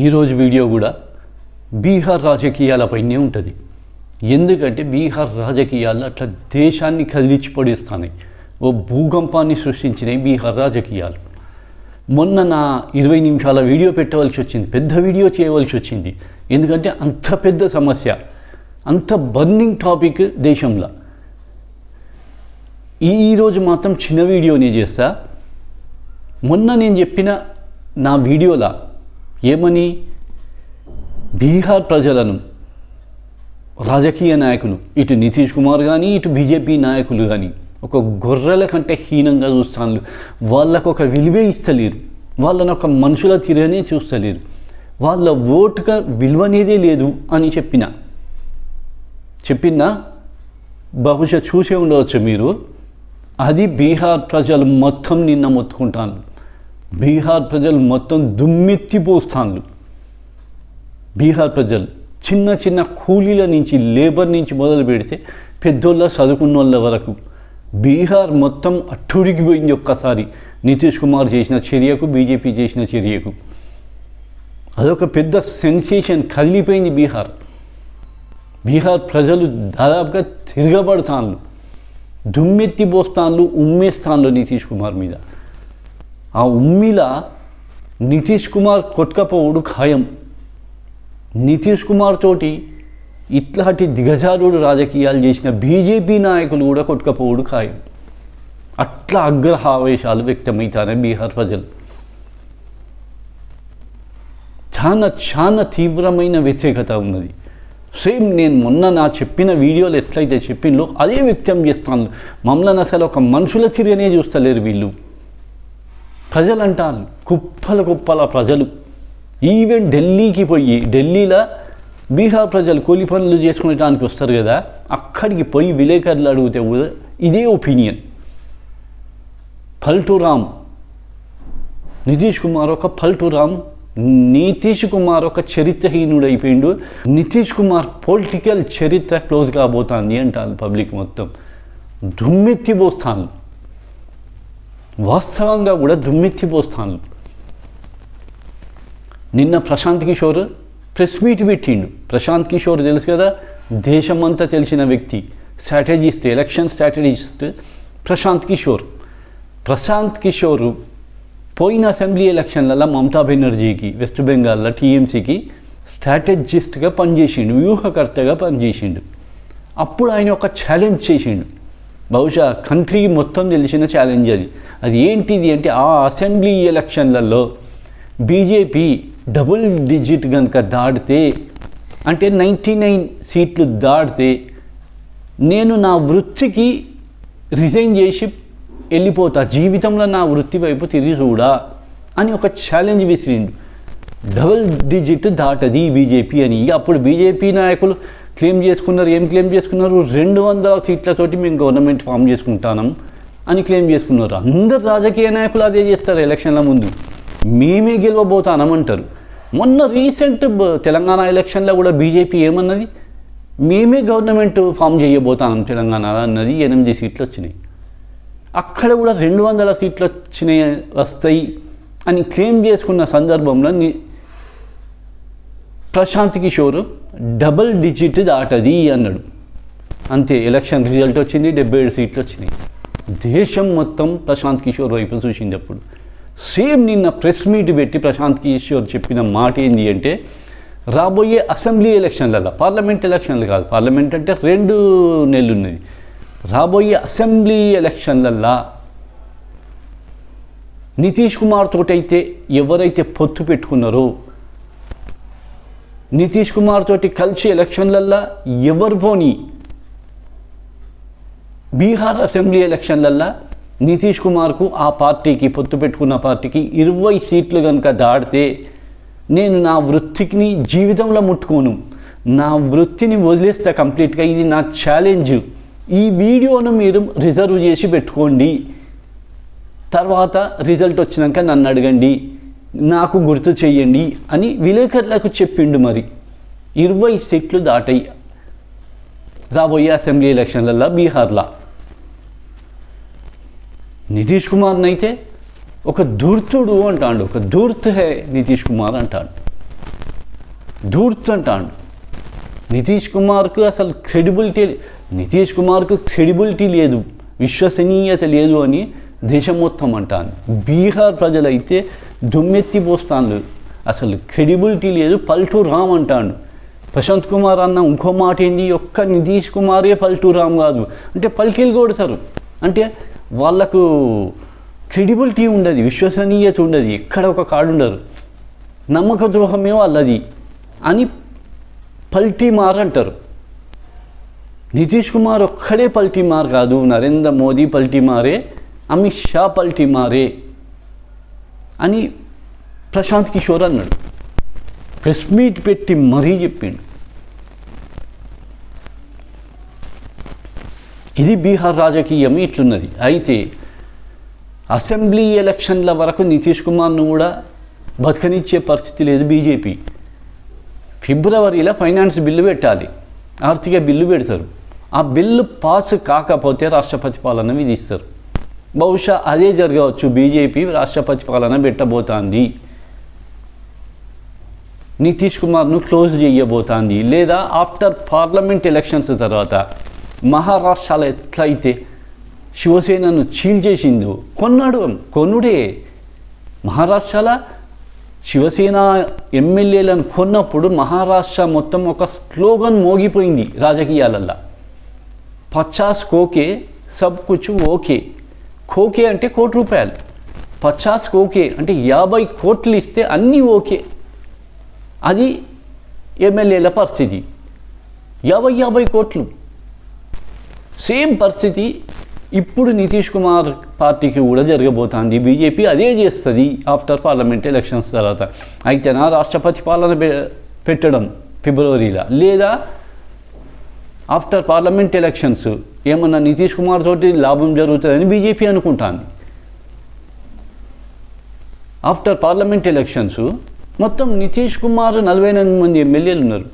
ఈరోజు వీడియో కూడా బీహార్ రాజకీయాలపైనే ఉంటుంది. ఎందుకంటే బీహార్ రాజకీయాలు అట్లా దేశాన్ని కదిలించి పడేస్తున్నాయి. ఓ భూకంపాన్ని సృష్టించినాయి బీహార్ రాజకీయాలు. మొన్న నా 20 నిమిషాల వీడియో పెట్టవలసి వచ్చింది, పెద్ద వీడియో చేయవలసి వచ్చింది. ఎందుకంటే అంత పెద్ద సమస్య, అంత బర్నింగ్ టాపిక్ దేశంలో. ఈరోజు మాత్రం చిన్న వీడియోనే చేస్తా. మొన్న నేను చెప్పిన నా వీడియోలో ఏమని, బీహార్ ప్రజలను రాజకీయ నాయకులు, ఇటు నితీష్ కుమార్ కానీ ఇటు బీజేపీ నాయకులు కానీ ఒక గొర్రెల కంటే హీనంగా చూస్తాను. వాళ్ళకు ఒక విలువే ఇస్తలేరు, వాళ్ళని ఒక మనుషుల తీరనే చూస్తలేరు, వాళ్ళ ఓటుగా విలువ అనేదే లేదు అని చెప్పినా బహుశా చూసే ఉండవచ్చు మీరు. అది బీహార్ ప్రజలు మొత్తం నిన్న మొత్తుకుంటాను. బీహార్ ప్రజలు మొత్తం దుమ్మెత్తిపోస్తాను. బీహార్ ప్రజలు చిన్న చిన్న కూలీల నుంచి, లేబర్ నుంచి మొదలు పెడితే పెద్దోళ్ళ చదువుకున్న వాళ్ళ వరకు బీహార్ మొత్తం అట్టుడికిపోయింది ఒక్కసారి నితీష్ కుమార్ చేసిన చర్యకు, బీజేపీ చేసిన చర్యకు. అదొక పెద్ద సెన్సేషన్, కదిలిపోయింది బీహార్. బీహార్ ప్రజలు దాదాపుగా తిరగబడతాను, దుమ్మెత్తిపోస్తాన్లు, ఉమ్మేస్తాన్లు నితీష్ కుమార్ మీద. ఆ ఉమ్మిలా నితీష్ కుమార్ కొట్టుకపోవడు ఖాయం. నితీష్ కుమార్ తోటి ఇట్లాంటి దిగజారుడు రాజకీయాలు చేసిన బీజేపీ నాయకులు కూడా కొట్టుకపోవడు ఖాయం. అట్లా ఆగ్రహావేశాలు వ్యక్తమవుతాయి బీహార్ ప్రజలు. చాలా తీవ్రమైన వ్యతిరేకత ఉన్నది. సేమ్ నేను మొన్న నా చెప్పిన వీడియోలు ఎట్లయితే చెప్పిందో అదే వ్యక్తం చేస్తాను. మమ్మల్ని అసలు ఒక మనుషుల చర్యనే చూస్తలేరు వీళ్ళు. ప్రజలు అంటాను, కుప్పల ప్రజలు. ఈవెన్ ఢిల్లీకి పోయి, ఢిల్లీలో బీహార్ ప్రజలు కూలి పనులు చేసుకునేటానికి వస్తారు కదా, అక్కడికి పోయి విలేకరులు అడిగితే కూడా ఇదే ఒపీనియన్. పల్టురామ్, నితీష్ కుమార్ ఒక పల్టురామ్, నితీష్ కుమార్ ఒక చరిత్రహీనుడు అయిపోయిండు, నితీష్ కుమార్ పొలిటికల్ చరిత్ర క్లోజ్ కాబోతుంది అంటాను పబ్లిక్ మొత్తం. దుమ్మెత్తిపోస్తాను, వాస్తవంగా కూడా దుమ్మెత్తిపోస్తాను. నిన్న ప్రశాంత్ కిషోర్ ప్రెస్ మీట్ పెట్టిండు. ప్రశాంత్ కిషోర్ తెలుసు కదా, దేశమంతా తెలిసిన వ్యక్తి, strategist, election strategist Prashant Kishor పోయిన అసెంబ్లీ ఎలక్షన్లలో మమతా బెనర్జీకి, వెస్ట్ బెంగాల్లో టీఎంసీకి స్ట్రాటజిస్ట్గా పనిచేసిండు, వ్యూహకర్తగా పనిచేసిండు. అప్పుడు ఆయన ఒక ఛాలెంజ్ చేసిండు, బహుశా కంట్రీ మొత్తం తెలిసిన ఛాలెంజ్ అది ఏంటిది అంటే, ఆ అసెంబ్లీ ఎలక్షన్లలో బీజేపీ డబుల్ డిజిట్ కనుక దాటితే, అంటే 99 సీట్లు దాటితే నేను నా వృత్తికి రిజైన్ చేసి వెళ్ళిపోతా, జీవితంలో నా వృత్తి వైపు తిరిగి చూడా అని ఒక ఛాలెంజ్ విసిరిండు. డబుల్ డిజిట్ దాటది బీజేపీ అని. అప్పుడు బీజేపీ నాయకులు క్లెయిమ్ చేసుకున్నారు. ఏం క్లెయిమ్ చేసుకున్నారు? 200 సీట్లతోటి మేము గవర్నమెంట్ ఫామ్ చేసుకుంటాం అని క్లెయిమ్ చేసుకున్నారు. అందరు రాజకీయ నాయకులు అదే చేస్తారు. ఎలక్షన్ల ముందు మేమే గెలవబోతానమంటారు. మొన్న రీసెంట్ తెలంగాణ ఎలక్షన్లో కూడా బీజేపీ ఏమన్నది, మేమే గవర్నమెంట్ ఫామ్ చేయబోతాం తెలంగాణలో అన్నది. 8 సీట్లు వచ్చినాయి. అక్కడ కూడా 200 సీట్లు వస్తాయి అని క్లెయిమ్ చేసుకున్న సందర్భంలో ప్రశాంత్ కిషోర్ డబుల్ డిజిట్ దాటది అన్నాడు. అంతే, ఎలక్షన్ రిజల్ట్ వచ్చింది, 77 సీట్లు వచ్చినాయి. దేశం మొత్తం ప్రశాంత్ కిషోర్ వైపు చూసింది. అప్పుడు సేమ్ నిన్న ప్రెస్ మీట్ పెట్టి ప్రశాంత్ కిషోర్ చెప్పిన మాట ఏంటి అంటే, రాబోయే అసెంబ్లీ ఎలక్షన్లలో, పార్లమెంట్ ఎలక్షన్లు కాదు, పార్లమెంట్ అంటే 2 నెలలు ఉన్నది, రాబోయే అసెంబ్లీ ఎలక్షన్లల్లో నితీష్ కుమార్ తోటైతే ఎవరైతే పొత్తు పెట్టుకున్నారో, నితీష్ కుమార్ తోటి కలిసి ఎలక్షన్లల్లో ఎవరు పోని, బీహార్ అసెంబ్లీ ఎలక్షన్లల్లో నితీష్ కుమార్కు ఆ పార్టీకి, పొత్తు పెట్టుకున్న పార్టీకి 20 సీట్లు కనుక దాటితే నేను నా వృత్తిని జీవితంలో ముట్టుకోను, నా వృత్తిని వదిలేస్తా కంప్లీట్గా. ఇది నా ఛాలెంజ్. ఈ వీడియోను మీరు రిజర్వ్ చేసి పెట్టుకోండి, తర్వాత రిజల్ట్ వచ్చినాక నన్ను అడగండి, నాకు గుర్తు చెయ్యండి అని విలేకరులకు చెప్పిండు. మరి 20 సీట్లు దాటాయి రాబోయే అసెంబ్లీ ఎలక్షన్లలో బీహార్లో. నితీష్ కుమార్నైతే ఒక ధూర్తుడు అంటాడు, ఒక ధూర్త్ హే నితీష్ కుమార్ అంటాడు. దూర్తంటాడు. నితీష్ కుమార్కు అసలు క్రెడిబిలిటీ లేదు, విశ్వసనీయత లేదు అని దేశం మొత్తం అంటాను. బీహార్ ప్రజలైతే దుమ్మెత్తిపోస్తాను, అసలు క్రెడిబిలిటీ లేదు, పల్టు రామ్ అంటాడు. ప్రశాంత్ కుమార్ అన్న ఇంకో మాట ఏంది, ఒక్క నితీష్ కుమారే పల్టు రామ్ కాదు అంటే పల్టీలు కొడతారు. అంటే వాళ్ళకు క్రెడిబిలిటీ ఉండదు, విశ్వసనీయత ఉండదు, ఎక్కడ ఒక కాడు ఉండరు, నమ్మక ద్రోహమే వాళ్ళది అని పల్టీ మార్ అంటారు. నితీష్ కుమార్ ఒక్కడే పల్టీ మార్ కాదు, నరేంద్ర మోదీ పల్టీ మారే, అమిత్ షా పల్టీ మారే అని ప్రశాంత్ కిషోర్ అన్నాడు. ప్రెస్ మీట్ పెట్టి మరీ చెప్పిండు. ఇది బీహార్ రాజకీయం ఇట్లున్నది. అయితే అసెంబ్లీ ఎలక్షన్ల వరకు నితీష్ కుమార్ను కూడా బతకనిచ్చే పరిస్థితి లేదు బీజేపీ. ఫిబ్రవరిలో ఫైనాన్స్ బిల్లు పెట్టాలి, ఆర్థిక బిల్లు పెడతారు. ఆ బిల్లు పాస్ కాకపోతే రాష్ట్రపతి పాలన విధిస్తారు. బహుశా అదే జరగవచ్చు, బీజేపీ రాష్ట్రపతి పాలన పెట్టబోతోంది, నితీష్ కుమార్ను క్లోజ్ చేయబోతోంది. లేదా ఆఫ్టర్ పార్లమెంట్ ఎలక్షన్స్ తర్వాత మహారాష్ట్రలో ఎట్లయితే శివసేనను చీల్చేసిందో, కొనుడే మహారాష్ట్రలో శివసేన ఎమ్మెల్యేలను కొన్నప్పుడు మహారాష్ట్ర మొత్తం ఒక స్లోగన్ మోగిపోయింది రాజకీయాలల్లో, 50 కోకే సబ్ కుచ్ ఓకే. కోకే అంటే ₹1,00,00,000, 50 కోకే అంటే 50 కోట్లు ఇస్తే అన్నీ ఓకే. అది ఎమ్మెల్యేల పరిస్థితి, 50 కోట్లు. సేమ్ పరిస్థితి ఇప్పుడు నితీష్ కుమార్ పార్టీకి కూడా జరగబోతోంది. బీజేపీ అదే చేస్తుంది ఆఫ్టర్ పార్లమెంట్ ఎలక్షన్స్ తర్వాత. అయితేనా రాష్ట్రపతి పాలన పెట్టడం ఫిబ్రవరిలో, లేదా ఆఫ్టర్ పార్లమెంట్ ఎలక్షన్స్ ఏమన్నా నితీష్ కుమార్ తోటి లాభం జరుగుతుందని బీజేపీ అనుకుంటాను. ఆఫ్టర్ పార్లమెంట్ ఎలక్షన్స్ మొత్తం నితీష్ కుమార్ 48 మంది ఎమ్మెల్యేలు ఉన్నారు,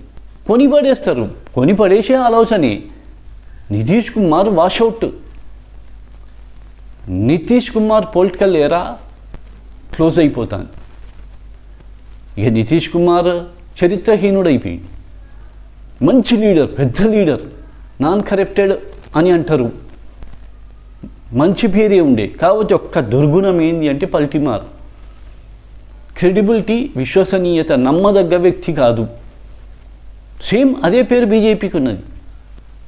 కొనిపడేసే ఆలోచనే. నితీష్ కుమార్ వాషౌట్, నితీష్ కుమార్ పొలిటికల్ ఎరా క్లోజ్ అయిపోతాను. ఇక నితీష్ కుమార్ చరిత్రహీనుడైపోయింది. మంచి లీడర్, పెద్ద లీడర్, నాన్ కరప్టెడ్ అని అంటారు, మంచి పేరే ఉండే. కాకపోతే ఒక్క దుర్గుణం ఏంది అంటే పల్టిమార్, క్రెడిబిలిటీ, విశ్వసనీయత, నమ్మదగ్గ వ్యక్తి కాదు. సేమ్ అదే పేరు బీజేపీకి ఉన్నది,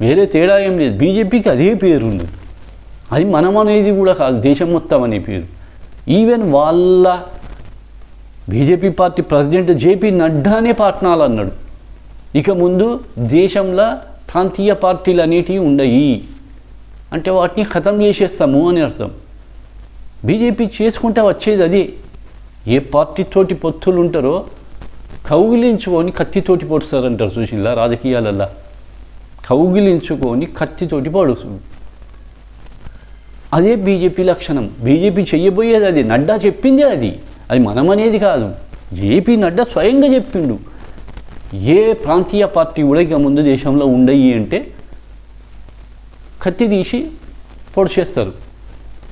వేరే తేడా ఏం లేదు. బీజేపీకి అదే పేరు ఉంది, అది మనం అనేది కూడా కాదు, దేశం మొత్తం అనే పేరు. ఈవెన్ వాళ్ళ బీజేపీ పార్టీ ప్రెసిడెంట్ జేపీ నడ్డానే పాట్నాలు అన్నాడు, ఇక ముందు దేశంలో ప్రాంతీయ పార్టీలు అనేటివి ఉండయి అంటే వాటిని ఖతం చేసేస్తాము అని అర్థం. బీజేపీ చేసుకుంటే వచ్చేది అదే. ఏ పార్టీతోటి పొత్తులు ఉంటారో కౌగిలించుకొని కత్తితోటి పొడుస్తారంటారు చూసిలా రాజకీయాలల్లో, కౌగిలించుకొని కత్తితోటి పొడుస్తుంది. అదే బీజేపీ లక్షణం. బీజేపీ చెయ్యబోయేది అది, నడ్డా చెప్పిందే అది మనం అనేది కాదు. జేపీ నడ్డా స్వయంగా చెప్పిండు, ఏ ప్రాంతీయ పార్టీ కూడా ఇక ముందు దేశంలో ఉండయి అంటే కత్తి తీసి పొడిచేస్తారు.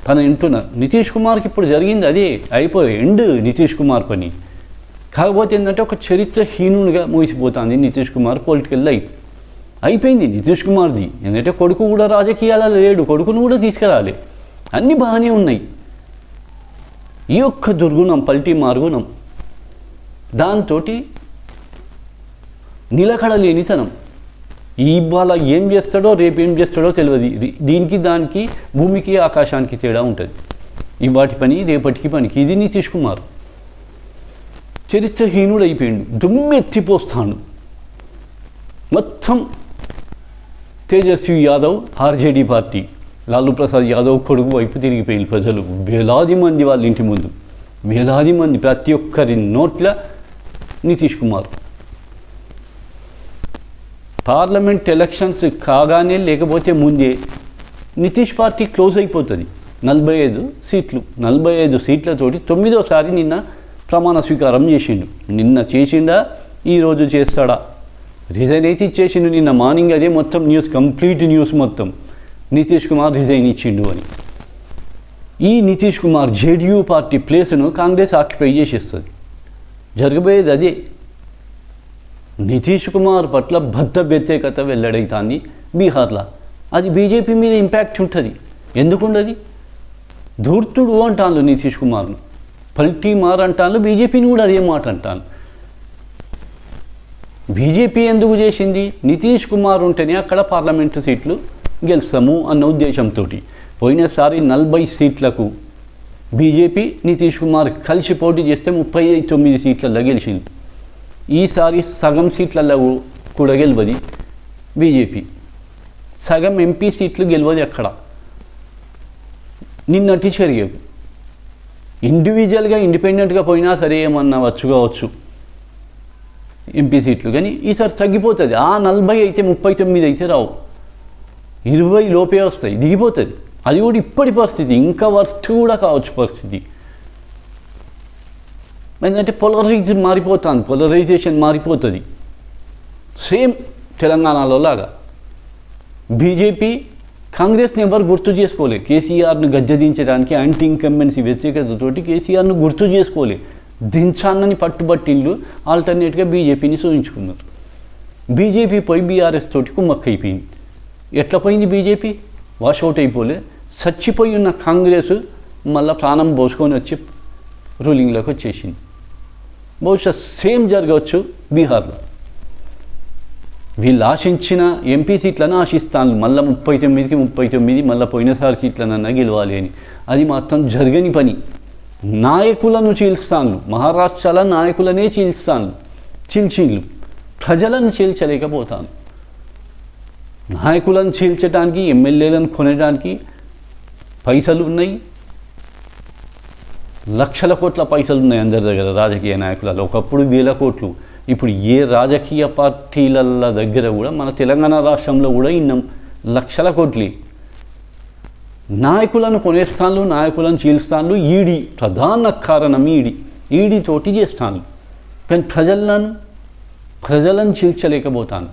తను వింటున్నారు. నితీష్ కుమార్కి ఇప్పుడు జరిగింది అదే, అయిపోయి ఎండ్ నితీష్ కుమార్ పని. కాకపోతే ఏంటంటే ఒక చరిత్రహీనునిగా మూసిపోతుంది నితీష్ కుమార్ పొలిటికల్ లైఫ్. అయిపోయింది నితీష్ కుమార్ది. ఎందుకంటే కొడుకు కూడా రాజకీయాలలో లేడు, కొడుకును కూడా తీసుకురాలి, అన్నీ బాగానే ఉన్నాయి. ఈ ఒక్క దుర్గుణం, పల్టీ మార్గుణం, దాంతో నిలకడలేనితనం. ఇవాళ ఏం చేస్తాడో రేపు ఏం చేస్తాడో తెలియదు. దీనికి దానికి భూమికి ఆకాశానికి తేడా ఉంటుంది. ఇవాటి పని రేపటికి పనికి. ఇది నితీష్ కుమార్ చరిత్రహీనుడు అయిపోయిండు, దుమ్మెత్తిపోస్తాడు. మొత్తం తేజస్వి యాదవ్ ఆర్జేడీ పార్టీ, లాలూ ప్రసాద్ యాదవ్ కొడుకు వైపు తిరిగిపోయింది ప్రజలు. వేలాది మంది వాళ్ళ ఇంటి ముందు, వేలాది మంది, ప్రతి ఒక్కరి నోట్ల నితీష్ కుమార్. పార్లమెంట్ ఎలక్షన్స్ కాగానే లేకపోతే ముందే నితీష్ పార్టీ క్లోజ్ అయిపోతుంది. 45 సీట్లు, 45 సీట్లతోటి 9వ నిన్న ప్రమాణ స్వీకారం చేసిండు. నిన్న చేసిండా, ఈరోజు చేస్తాడా? రిజైన్ అయితే ఇచ్చేసిండు నిన్న మార్నింగ్. అదే మొత్తం న్యూస్, కంప్లీట్ న్యూస్ మొత్తం నితీష్ కుమార్ రిజైన్ ఇచ్చిండు అని. ఈ నితీష్ కుమార్ జేడీయూ పార్టీ ప్లేస్ను కాంగ్రెస్ ఆక్యుపై చేసేస్తుంది. జరగబోయేది అదే. నితీష్ కుమార్ పట్ల బద్ద వ్యతిరేకత వెల్లడైతుంది బీహార్లో. అది బీజేపీ మీద ఇంపాక్ట్ ఉంటుంది. ఎందుకుండది? ధూర్తుడు అంటాను నితీష్ కుమార్ను, పల్టీ మార్ అంటాను, బీజేపీని కూడా అదే మాట అంటాను. బీజేపీ ఎందుకు చేసింది? నితీష్ కుమార్ ఉంటేనే అక్కడ పార్లమెంటు సీట్లు గెలుస్తాము అన్న ఉద్దేశంతో. పోయినసారి 40 సీట్లకు బీజేపీ నితీష్ కుమార్ కలిసి పోటీ చేస్తే 39 సీట్లలో గెలిచింది. ఈసారి సగం సీట్లలో కూడా గెలవది బీజేపీ, సగం ఎంపీ సీట్లు గెలవది. అక్కడ నిన్నటి చర్య ఇండివిజువల్గా ఇండిపెండెంట్గా పోయినా సరే ఏమన్నా కావచ్చు ఎంపీ సీట్లు, కానీ ఈసారి తగ్గిపోతుంది. ఆ 40 అయితే 39 అయితే రావు, 20 లోపే వస్తాయి, దిగిపోతుంది. అది కూడా ఇప్పటి పరిస్థితి, ఇంకా వర్స్ట్ కూడా కావచ్చు పరిస్థితి. ఎందుకంటే పోలరైజేషన్ మారిపోతుంది. సేమ్ తెలంగాణలో లాగా బీజేపీ కాంగ్రెస్ని ఎవరు గుర్తు చేసుకోలే. కేసీఆర్ను గద్దెదించడానికి యాంటీ ఇన్కంబెన్సీ వ్యతిరేకతతోటి కేసీఆర్ను గుర్తు చేసుకోలే. దించాన్నని పట్టుబట్టిళ్ళు ఆల్టర్నేట్గా బీజేపీని సూచించుకున్నారు. బీజేపీ పోయి బీఆర్ఎస్ తోటి కుమ్మక్కైపోయింది. ఎట్లా పోయింది బీజేపీ? వాషౌట్ అయిపోలే. చచ్చిపోయి ఉన్న కాంగ్రెస్ మళ్ళీ ప్రాణం పోసుకొని వచ్చి రూలింగ్లోకి వచ్చేసింది. బహుశా సేమ్ జరగవచ్చు బీహార్లో. వీళ్ళు ఆశించిన ఎంపీ సీట్లను ఆశిస్తాను, మళ్ళీ 39కి 39, మళ్ళీ పోయినసారి సీట్లనన్నా గెలవాలి అని. అది మాత్రం జరగని పని. నాయకులను చీల్స్తాను, మహారాష్ట్రలో నాయకులనే చీల్చిండ్లు, ప్రజలను చీల్చలేకపోతాను. నాయకులను చీల్చడానికి, ఎమ్మెల్యేలను కొనడానికి పైసలు ఉన్నాయి, లక్షల కోట్ల పైసలు ఉన్నాయి అందరి దగ్గర రాజకీయ నాయకులలో. ఒకప్పుడు 1000 కోట్లు. ఇప్పుడు ఏ రాజకీయ పార్టీల దగ్గర కూడా, మన తెలంగాణ రాష్ట్రంలో కూడా ఇన్నాం లక్షల కోట్లు. నాయకులను కొనేస్తాను, నాయకులను చీల్స్తాను. ఈడీ ప్రధాన కారణం, ఈడీతోటి చేస్తాను. కానీ ప్రజలను చీల్చలేకపోతాను.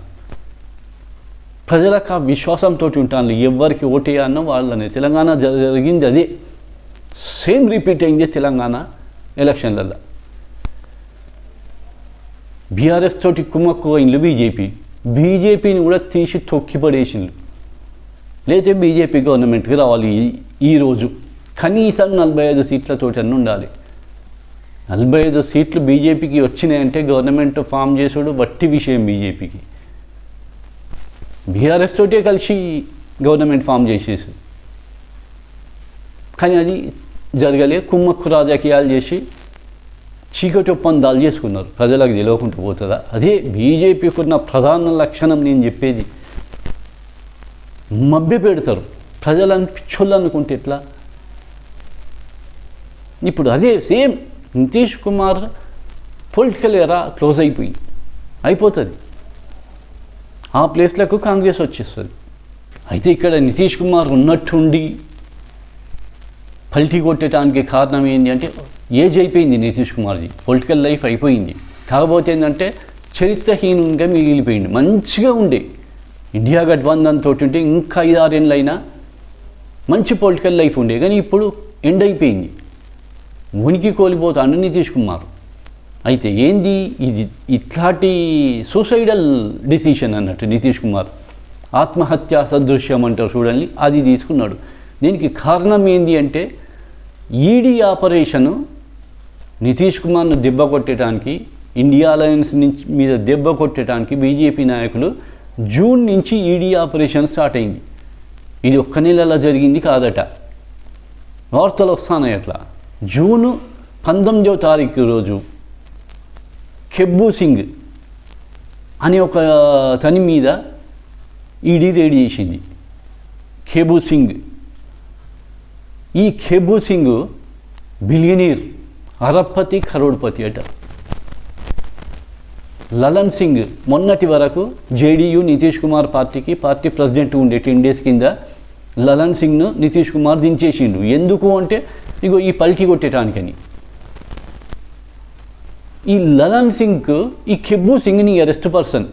ప్రజలకు ఆ విశ్వాసంతో ఉంటాను, ఎవరికి ఓటేయాలనో వాళ్ళని. తెలంగాణ జరిగింది అదే, సేమ్ రిపీట్ అయింది తెలంగాణ ఎలక్షన్లలో. బీఆర్ఎస్ తోటి కుమ్మక్కు అయింది బీజేపీని కూడా తీసి తొక్కిపడేసిండ్రు. లేకపోతే బీజేపీ గవర్నమెంట్కి రావాలి ఈరోజు, కనీసం 45 సీట్లతోటి అన్నీ ఉండాలి. 45 సీట్లు బీజేపీకి వచ్చినాయంటే గవర్నమెంట్ ఫామ్ చేసుడు వట్టి విషయం. బీజేపీకి బీఆర్ఎస్ తోటే కలిసి గవర్నమెంట్ ఫామ్ చేసేసి, కానీ అది జరగలే. కుమ్మక్కు రాజకీయాలు చేసి చీకటి ఒప్పందాలు చేసుకున్నారు. ప్రజలకు తెలియకుండా పోతుందా? అదే బీజేపీకి ఉన్న ప్రధాన లక్షణం. నేను చెప్పేది, మభ్య పెడతారు ప్రజలను, పిచ్చోళ్ళు అనుకుంటే ఎట్లా? ఇప్పుడు అదే సేమ్ నితీష్ కుమార్ పొలిటికల్ ఎరా క్లోజ్ అయిపోతుంది. ఆ ప్లేస్లకు కాంగ్రెస్ వచ్చేస్తుంది. అయితే ఇక్కడ నితీష్ కుమార్ ఉన్నట్టుండి పల్టీ కొట్టడానికి కారణం ఏంటి అంటే, ఏజ్ అయిపోయింది నితీష్ కుమార్ది, పొలిటికల్ లైఫ్ అయిపోయింది. కాకపోతే ఏంటంటే చరిత్రహీనంగా మిగిలిపోయింది. మంచిగా ఉండే ఇండియా గఠబంధన్ తోటి ఉంటే ఇంకా 5-6 ఏళ్ళైనా మంచి పొలిటికల్ లైఫ్ ఉండే, కానీ ఇప్పుడు ఎండ్ అయిపోయింది. ఉనికి కోల్పోతాడు నితీష్ కుమార్. అయితే ఏంది ఇది? ఇట్లాంటి సూసైడల్ డిసిషన్ అన్నట్టు నితీష్ కుమార్, ఆత్మహత్యా సదృశ్యం అంటారు చూడండి, అది తీసుకున్నాడు. దీనికి కారణం ఏంది అంటే, ఈడీ ఆపరేషను నితీష్ కుమార్ను దెబ్బ కొట్టడానికి, ఇండియా అలయన్స్ మీద దెబ్బ కొట్టడానికి బీజేపీ నాయకులు జూన్ నుంచి ఈడీ ఆపరేషన్ స్టార్ట్ అయింది. ఇది ఒక్క నెలలో జరిగింది కాదట, వార్తలు వస్తున్నాయి అట్లా. జూన్ 19వ తారీఖు రోజు ఖెబ్బు సింగ్ అనే ఒక తని మీద ఈడీ రేడ్ చేసింది. ఖెబ్బు సింగ్, ఈ ఖెబ్బు సింగ్ బిలియనీర్, అరబ్బపతి, కరోడ్పతి అట. లలన్ సింగ్ మొన్నటి వరకు JDU Nitish Kumar party president ఉండే 10 days కింద లలన్ సింగ్ను నితీష్ కుమార్ దించేసిండు. ఎందుకు అంటే, ఇగో ఈ పల్టీ కొట్టేటానికని. ఈ లలన్ సింగ్కు ఈ ఖెబ్బు సింగ్ నియరెస్ట్ పర్సన్,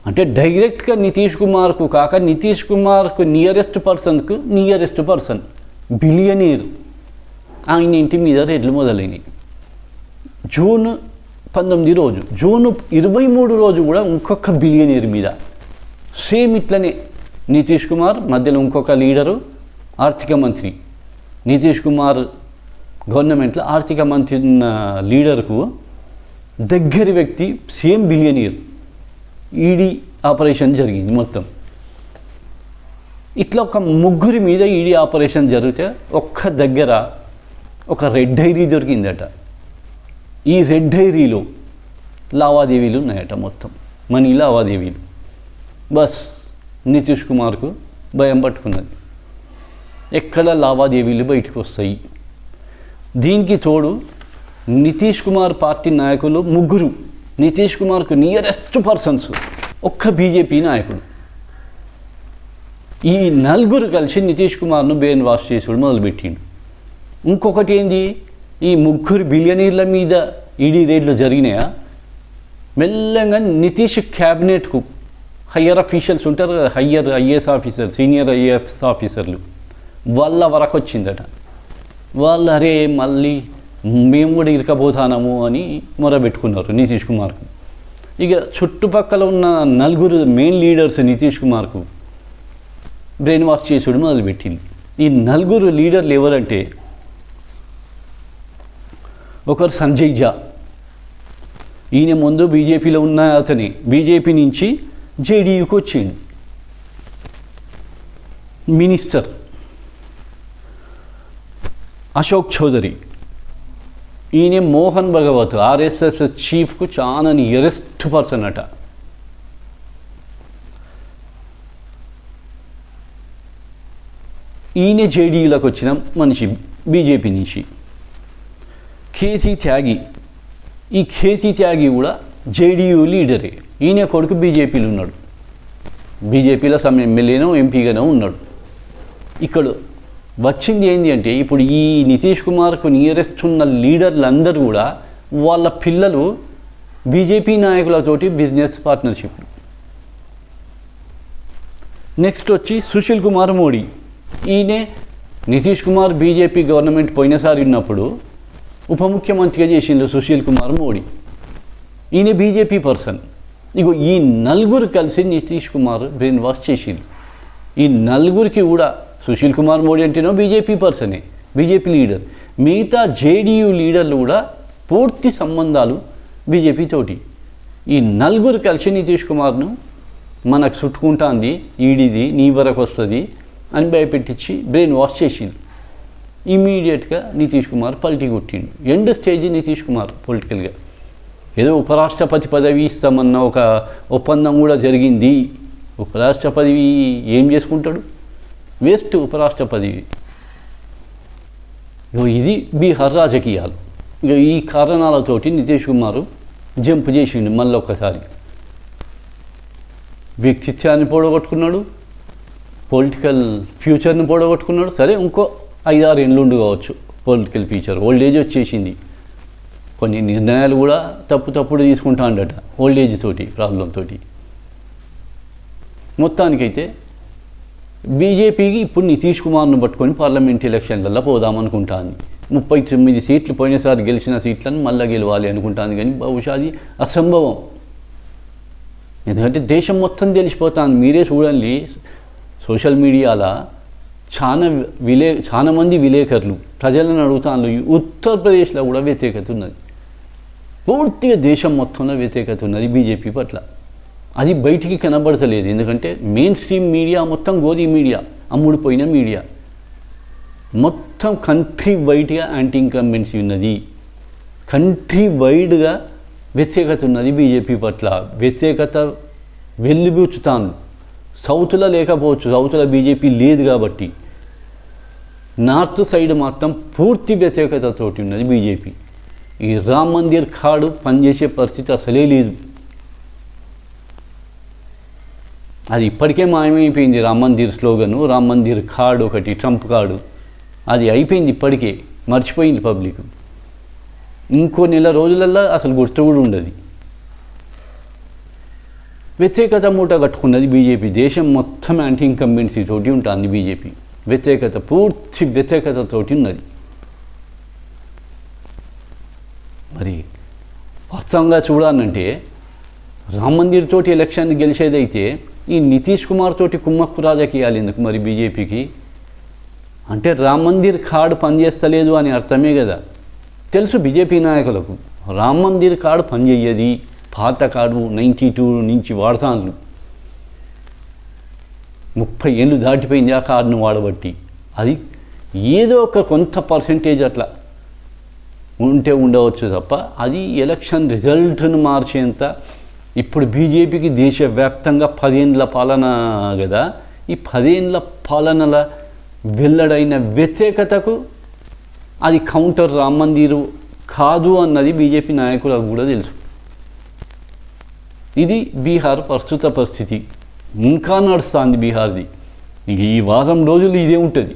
అంటే డైరెక్ట్గా నితీష్ కుమార్కు కాక నితీష్ కుమార్కు నియరెస్ట్ పర్సన్ బిలియనీర్. ఆయన ఇంటి మీద రేట్లు మొదలైనవి. జూన్ 19 రోజు జూన్ 23 రోజు కూడా ఇంకొక బిలియనీర్ మీద సేమ్ ఇట్లనే నితీష్ కుమార్ మధ్యలో ఇంకొక లీడరు ఆర్థిక మంత్రి. నితీష్ కుమార్ గవర్నమెంట్లో ఆర్థిక మంత్రి ఉన్న లీడర్కు దగ్గరి వ్యక్తి సేమ్ బిలియనీర్. ఈడీ ఆపరేషన్ జరిగింది మొత్తం. ఇట్లా ఒక ముగ్గురి మీద ఈడీ ఆపరేషన్ జరిగితే ఒక్క దగ్గర ఒక రెడ్ డైరీ దొరికిందట. ఈ రెడ్ డైరీలో లావాదేవీలు ఉన్నాయట, మొత్తం మనీ లావాదేవీలు. బస్ నితీష్ కుమార్కు భయం పట్టుకున్నది, ఎక్కడ లావాదేవీలు బయటకు వస్తాయి. దీనికి తోడు నితీష్ కుమార్ పార్టీ నాయకులు ముగ్గురు నితీష్ కుమార్కు నియరెస్ట్ పర్సన్స్, ఒక్క బీజేపీ నాయకుడు. ఈ నలుగురు కలిసి నితీష్ కుమార్ను బ్రెయిన్ వాష్ చేసుడు మొదలుపెట్టిండు. ఇంకొకటి ఏంది, ఈ ముగ్గురు బిలియనీర్ల మీద ఈడీ రేడ్లు జరిగినాయా, మెల్లగా నితీష్ క్యాబినెట్కు హయ్యర్ అఫీషియల్స్ ఉంటారు కదా, higher IAS officer, senior IAS ఆఫీసర్లు, వాళ్ళ వరకు వచ్చిందట. వాళ్ళు అరే మళ్ళీ మేము కూడా ఇరకపోతానము అని మొరబెట్టుకున్నారు నితీష్ కుమార్కు. ఇక చుట్టుపక్కల ఉన్న నలుగురు మెయిన్ లీడర్స్ నితీష్ కుమార్కు బ్రెయిన్ వాష్ చేసుడు మొదలుపెట్టింది. ఈ నలుగురు లీడర్లు ఎవరంటే, ఒకరు సంజయ్ ఝా, ఈయన ముందు బీజేపీలో ఉన్న అతని, బీజేపీ నుంచి జేడీయూకి వచ్చిండు మినిస్టర్. అశోక్ చౌదరి, ఈయన మోహన్ భగవత్ ఆర్ఎస్ఎస్ చీఫ్కు చాలా నియరెస్ట్ పర్సన్ అట. ఈయన జేడీయూలకు వచ్చిన మనిషి బీజేపీ నుంచి. కేసీ త్యాగి, ఈ కేసీ త్యాగి కూడా జేడీయూ లీడరే. ఈయన కొడుకు బీజేపీలో ఉన్నాడు, బీజేపీలో సమ్ ఎమ్మెల్యేనో ఎంపీగానో ఉన్నాడు. ఇక్కడ వచ్చింది ఏంటి అంటే, ఇప్పుడు ఈ నితీష్ కుమార్కు నియరెస్ట్ ఉన్న లీడర్లందరూ కూడా వాళ్ళ పిల్లలు బీజేపీ నాయకులతోటి బిజినెస్ పార్ట్నర్షిప్. నెక్స్ట్ వచ్చి సుశీల్ కుమార్ మోడీ, ఈయనే నితీష్ కుమార్ బీజేపీ గవర్నమెంట్ పోయినసారి ఉన్నప్పుడు ఉప ముఖ్యమంత్రిగా చేసిండు సుశీల్ కుమార్ మోడీ. ఈయన బీజేపీ పర్సన్. ఇగో ఈ నలుగురు కలిసి నితీష్ కుమార్ బ్రెయిన్ వాష్ చేసిండు. ఈ నలుగురికి కూడా, సుశీల్ కుమార్ మోడీ అంటేనో బీజేపీ పర్సనే, బీజేపీ లీడర్. మిగతా జేడీయూ లీడర్లు కూడా పూర్తి సంబంధాలు బీజేపీ తోటి. ఈ నలుగురు కలిసి నితీష్ కుమార్ను మనకు చుట్టుకుంటుంది ఈడీది, నీ వరకు వస్తుంది అని భయపెట్టించి బ్రెయిన్ వాష్ చేసిండు. ఇమీడియట్గా నితీష్ కుమార్ పల్టీ కొట్టిండు. ఎండ్ స్టేజ్ నితీష్ కుమార్ పొలిటికల్గా. ఏదో ఉపరాష్ట్రపతి పదవి ఇస్తామన్న ఒక ఒప్పందం కూడా జరిగింది. ఉపరాష్ట్రపతి ఏం చేసుకుంటాడు, వేస్ట్ ఉపరాష్ట్రపతి. ఇది బీహార్ రాజకీయాలు. ఇక ఈ కారణాలతోటి నితీష్ కుమార్ జంప్ చేసిండు మళ్ళీ ఒక్కసారి. వ్యక్తిత్వాన్ని పోడగొట్టుకున్నాడు, పొలిటికల్ ఫ్యూచర్ని పోడగొట్టుకున్నాడు. సరే ఇంకో 5-6 ఏళ్ళు ఉండు కావచ్చు పొలిటికల్ ఫ్యూచర్. ఓల్డ్ ఏజ్ వచ్చేసింది, కొన్ని నిర్ణయాలు కూడా తప్పుడు తీసుకుంటా ఉండట ఓల్డ్ ఏజ్ తోటి, ప్రాబ్లంతో. మొత్తానికైతే బీజేపీకి ఇప్పుడు నితీష్ కుమార్ను పట్టుకొని పార్లమెంట్ ఎలక్షన్లలో పోదామనుకుంటాను. 39 సీట్లు పోయినసారి గెలిచిన సీట్లను మళ్ళీ గెలవాలి అనుకుంటాను, కానీ బహుశా అది అసంభవం. ఎందుకంటే దేశం మొత్తం తెలిసిపోతాను. మీరే చూడండి, సోషల్ మీడియాలో చాలా మంది విలేకరులు ప్రజలను అడుగుతాను, ఉత్తరప్రదేశ్లో కూడా వ్యతిరేకత ఉన్నది, పూర్తిగా దేశం మొత్తంలో వ్యతిరేకత ఉన్నది బీజేపీ పట్ల. అది బయటికి కనబడతలేదు, ఎందుకంటే మెయిన్ స్ట్రీమ్ మీడియా మొత్తం గోధీ మీడియా, అమ్ముడుపోయిన మీడియా మొత్తం కంట్రీ వైడ్గా యాంటీ ఇన్కంబెన్సీ ఉన్నది. కంట్రీ వైడ్గా వ్యతిరేకత ఉన్నది బీజేపీ పట్ల. వ్యతిరేకత వెల్లిబుచ్చుతాను. సౌత్లో లేకపోవచ్చు, సౌత్లో బీజేపీ లేదు కాబట్టి. నార్త్ సైడ్ మాత్రం పూర్తి వ్యతిరేకతతోటి ఉన్నది బీజేపీ. ఈ రామ్ మందిర్ కార్డు పనిచేసే పరిస్థితి అసలే లేదు. అది ఇప్పటికే మాయమైపోయింది. రామ్ మందిర్ స్లోగను, రామ్ మందిర్ కార్డు ఒకటి, ట్రంప్ కార్డు, అది అయిపోయింది ఇప్పటికే, మర్చిపోయింది పబ్లిక్. ఇంకో నెల రోజులల్లో అసలు గుర్తు కూడా ఉండదు. వ్యతిరేకత మూట కట్టుకున్నది బీజేపీ. దేశం మొత్తం యాంటీ ఇన్కంబెన్సీ తోటి ఉంటుంది బీజేపీ. వ్యతిరేకత, పూర్తి వ్యతిరేకతతోటి ఉన్నది. మరి వాస్తవంగా చూడాలంటే రామ్ మందిర్ తోటి ఎలక్షన్ గెలిచేదైతే ఈ నితీష్ కుమార్ తోటి కుమ్మక్కు రాజకీయాలు ఎందుకు మరి బీజేపీకి? అంటే రామ్ మందిర్ కార్డు పనిచేస్తలేదు అని అర్థమే కదా. తెలుసు బీజేపీ నాయకులకు రామ్ మందిర్ కార్డు పనిచేయది, పాత కార్డు 92 నుంచి వాడతాను, 30 ఏళ్ళు దాటిపోయింది ఆ కార్డును వాడబట్టి. అది ఏదో ఒక కొంత పర్సెంటేజ్ అట్లా ఉంటే ఉండవచ్చు తప్ప అది ఎలక్షన్ రిజల్ట్ను మార్చేంత. ఇప్పుడు బీజేపీకి దేశవ్యాప్తంగా 10 ఏళ్ళ పాలన కదా, ఈ 10 ఏళ్ళ పాలనల వెల్లడైన వ్యతిరేకతకు అది కౌంటర్ రామ్ మందిర్ కాదు అన్నది బీజేపీ నాయకులకు కూడా తెలుసు. ఇది బీహార్ ప్రస్తుత పరిస్థితి. ఇంకా నడుస్తుంది బీహార్ది. ఇక ఈ వారం రోజులు ఇదే ఉంటుంది.